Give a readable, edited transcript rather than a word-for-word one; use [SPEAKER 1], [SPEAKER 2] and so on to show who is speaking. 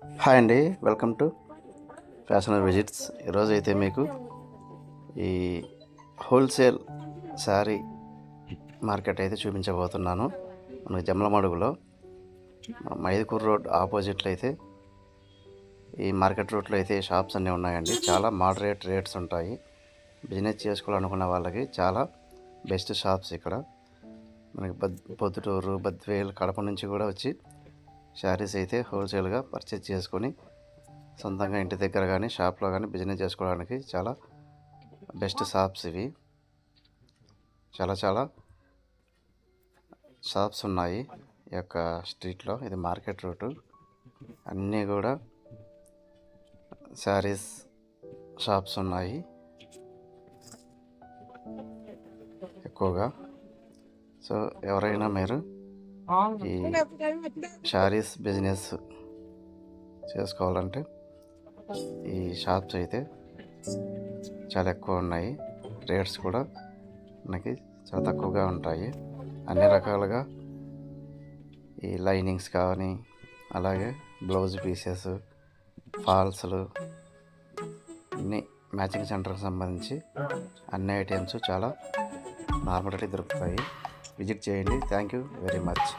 [SPEAKER 1] Hi అండి, welcome to ఫ్యాషనర్ visits. ఈరోజు అయితే మీకు ఈ హోల్సేల్ శారీ మార్కెట్ అయితే చూపించబోతున్నాను. మనకి జమ్మలమడుగులో మైదుకూరు రోడ్ ఆపోజిట్లో అయితే ఈ మార్కెట్ రోడ్లో అయితే షాప్స్ అన్నీ ఉన్నాయండి. చాలా మోడరేట్ రేట్స్ ఉంటాయి. బిజినెస్ చేసుకోవాలనుకున్న వాళ్ళకి చాలా బెస్ట్ షాప్స్ ఇక్కడ. మనకి పొద్దుటూరు, బద్వేల్, కడప నుంచి కూడా వచ్చి శారీస్ అయితే హోల్సేల్గా పర్చేజ్ చేసుకొని సొంతంగా ఇంటి దగ్గర కానీ షాప్లో కానీ బిజినెస్ చేసుకోవడానికి చాలా బెస్ట్ షాప్స్ ఇవి. చాలా చాలా షాప్స్ ఉన్నాయి ఈ యొక్క స్ట్రీట్లో. ఇది మార్కెట్ రోడ్డు. అన్నీ కూడా శారీస్ షాప్స్ ఉన్నాయి ఎక్కువగా. సో ఎవరైనా మీరు ఈ శారీస్ బిజినెస్ చేసుకోవాలంటే ఈ షాప్స్ అయితే చాలా ఎక్కువ ఉన్నాయి. రేట్స్ కూడా మనకి చాలా తక్కువగా ఉంటాయి. అన్ని రకాలుగా ఈ లైనింగ్స్ కానీ, అలాగే బ్లౌజ్ పీసెస్, ఫాల్స్లు, అన్ని మ్యాచింగ్ సెంటర్కి సంబంధించి అన్ని ఐటమ్స్ చాలా నార్మల్ రేట్కి దొరుకుతాయి. విజిట్ చేయండి. Thank you very much.